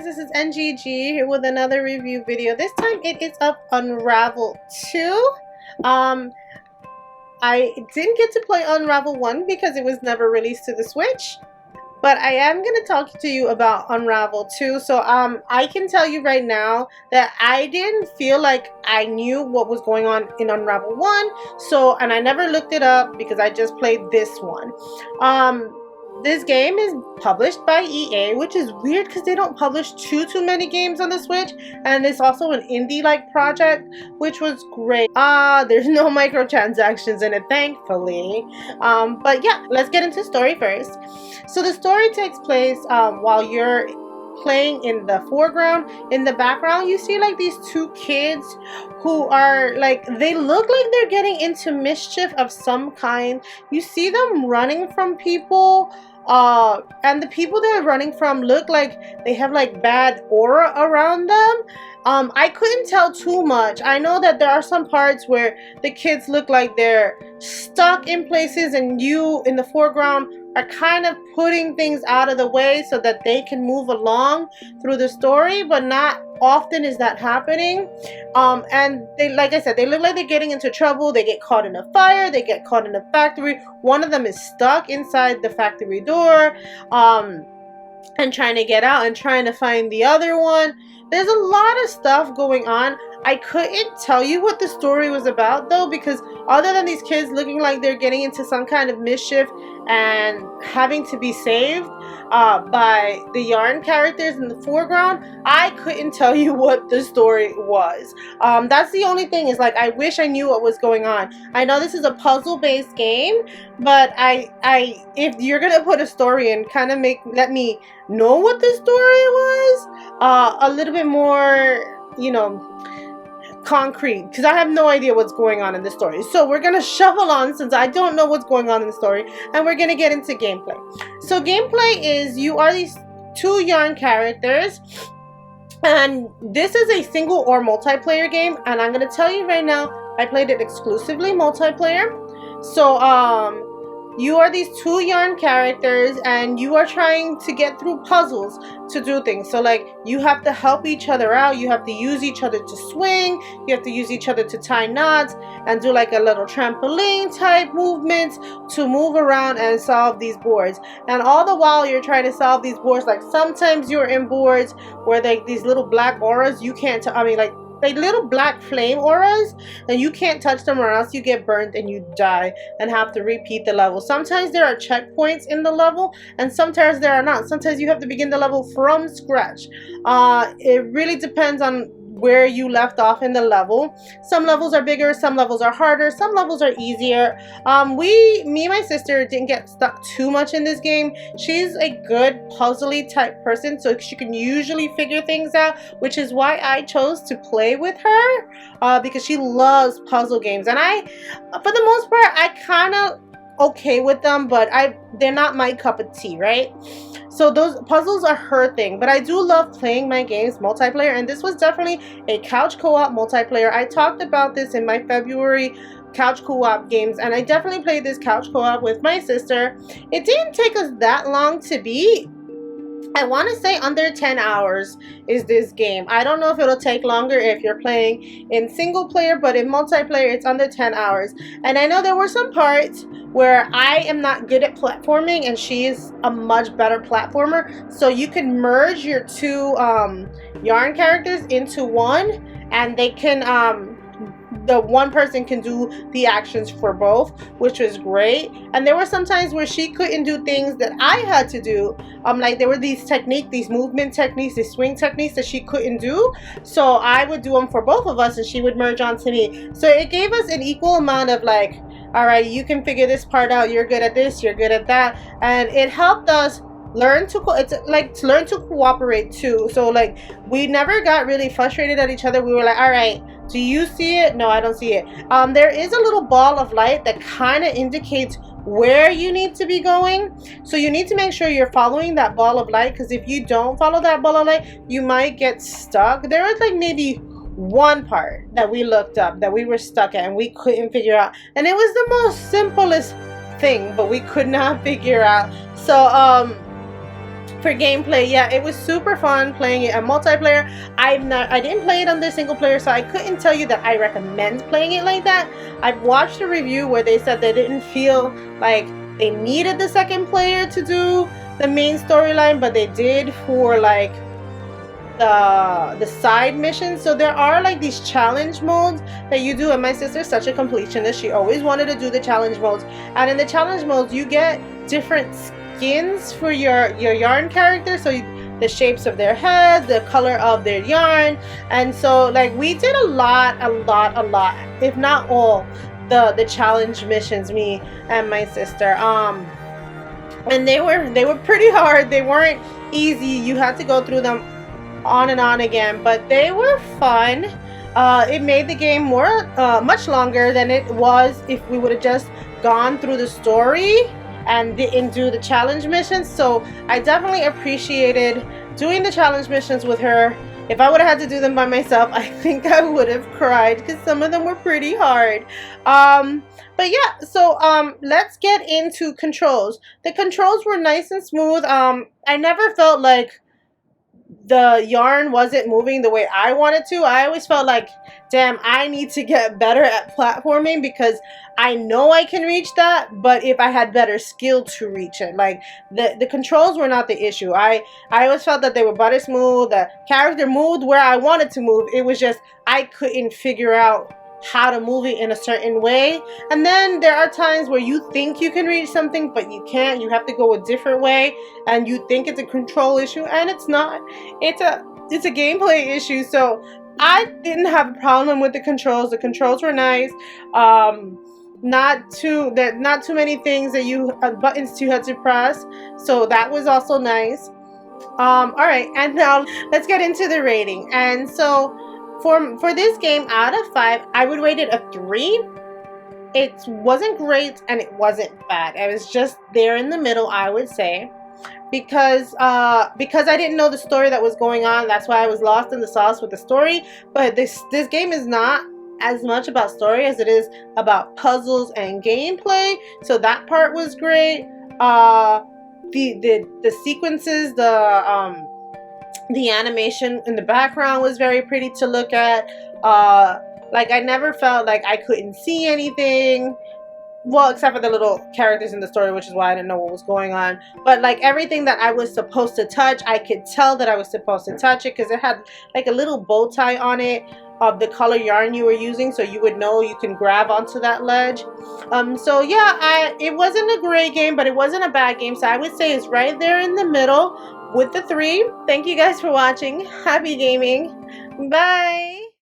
guys, this is NGG here with another review video. This time it is of Unravel 2. I didn't get to play Unravel 1 because it was never released to the Switch. But I am going to talk to you about Unravel 2. So I can tell you right now that I didn't feel like I knew what was going on in Unravel 1. And I never looked it up because I just played this one. This game is published by EA, which is weird because they don't publish too many games on the Switch, and it's also an indie-like project, which was great. There's no microtransactions in it, thankfully. But yeah, let's get into story first. So the story takes place while you're playing in the foreground. In the background, you see like these two kids who are like, they look like they're getting into mischief of some kind. You see them running from people. And the people they're running from look like they have like bad aura around them. I couldn't tell too much. I know that there are some parts where the kids look like they're stuck in places and you in the foreground are kind of putting things out of the way so that they can move along through the story, but not often is that happening. And they, like I said, they look like they're getting into trouble. They get caught in a fire, they get caught in a factory. One of them is stuck inside the factory door and trying to get out and trying to find the other one. There's a lot of stuff going on. I couldn't tell you what the story was about though, because other than these kids looking like they're getting into some kind of mischief and having to be saved by the yarn characters in the foreground, I couldn't tell you what the story was. That's the only thing, is like I wish I knew what was going on. I know this is a puzzle-based game, but if you're gonna put a story in, kind of let me know what the story was a little bit more, you know, concrete, because I have no idea what's going on in the story. So we're gonna shuffle on since I don't know what's going on in the story, and we're gonna get into gameplay. So gameplay is, you are these two yarn characters, and this is a single or multiplayer game, and I'm gonna tell you right now, I played it exclusively multiplayer. So you are these two yarn characters and you are trying to get through puzzles to do things. So like, you have to help each other out, you have to use each other to swing, you have to use each other to tie knots and do like a little trampoline type movements to move around and solve these boards. And all the while you're trying to solve these boards, like sometimes you're in boards where like these little black auras, you can't, like little black flame auras, and you can't touch them or else you get burnt and you die and have to repeat the level. Sometimes there are checkpoints in the level and sometimes there are not. Sometimes you have to begin the level from scratch. It really depends on where you left off in the level. Some levels are bigger, some levels are harder, some levels are easier. Me and my sister didn't get stuck too much in this game. She's a good puzzly type person, so she can usually figure things out, which is why I chose to play with her, because she loves puzzle games. And I, for the most part, I kind of okay with them, but they're not my cup of tea, right? So those puzzles are her thing, but I do love playing my games multiplayer, and this was definitely a couch co-op multiplayer. I talked about this in my February couch co-op games, and I definitely played this couch co-op with my sister. It didn't take us that long to beat. I want to say under 10 hours is this game. I don't know if it'll take longer if you're playing in single player, but in multiplayer it's under 10 hours. And I know there were some parts where I am not good at platforming and she is a much better platformer. So you can merge your two yarn characters into one, and they can the one person can do the actions for both, which was great. And there were some times where she couldn't do things that I had to do. Like there were these movement techniques, these swing techniques that she couldn't do. So I would do them for both of us and she would merge onto me. So it gave us an equal amount of like, all right, you can figure this part out, you're good at this, you're good at that. And it helped us learn to learn to cooperate too. So like, we never got really frustrated at each other. We were like, all right, do you see it? No, I don't see it. There is a little ball of light that kind of indicates where you need to be going. So you need to make sure you're following that ball of light, because if you don't follow that ball of light, you might get stuck. There was like maybe one part that we looked up that we were stuck at and we couldn't figure out. And it was the most simplest thing, but we could not figure out. So For gameplay, yeah, it was super fun playing it a multiplayer. I didn't play it on the single player, so I couldn't tell you that I recommend playing it like that. I've watched a review where they said they didn't feel like they needed the second player to do the main storyline, but they did for like the side missions. So there are like these challenge modes that you do, and my sister's such a completionist. She always wanted to do the challenge modes, and in the challenge modes you get different skins for your yarn character. So the shapes of their head, the color of their yarn, and so like we did a lot, if not all, the challenge missions, me and my sister. And they were pretty hard. They weren't easy. You had to go through them on and on again, but they were fun. It made the game more much longer than it was if we would have just gone through the story and didn't do the challenge missions. So I definitely appreciated doing the challenge missions with her. If I would have had to do them by myself, I think I would have cried because some of them were pretty hard. But yeah, so let's get into controls. The controls were nice and smooth. I never felt like the yarn wasn't moving the way I wanted to. I always felt like, damn, I need to get better at platforming because I know I can reach that, but if I had better skill to reach it. Like the controls were not the issue. I always felt that they were butter smooth. The character moved where I wanted to move. It was just I couldn't figure out how to move it in a certain way. And then there are times where you think you can reach something but you can't. You have to go a different way and you think it's a control issue, and it's not. It's a gameplay issue. So I didn't have a problem with the controls. The controls were nice. Not too many things that you buttons you had to press, so that was also nice. All right, and now let's get into the rating. And so for this game, out of 5, I would rate it a 3. It wasn't great and it wasn't bad. It was just there in the middle, I would say, because I didn't know the story that was going on. That's why I was lost in the sauce with the story. But this game is not as much about story as it is about puzzles and gameplay. So that part was great. The sequences, the animation in the background was very pretty to look at. Like I never felt like I couldn't see anything. Well, except for the little characters in the story, which is why I didn't know what was going on. But like everything that I was supposed to touch, I could tell that I was supposed to touch it because it had like a little bow tie on it of the color yarn you were using, so you would know you can grab onto that ledge. So yeah, it wasn't a great game, but it wasn't a bad game. So I would say it's right there in the middle with the 3. Thank you guys for watching. Happy gaming. Bye.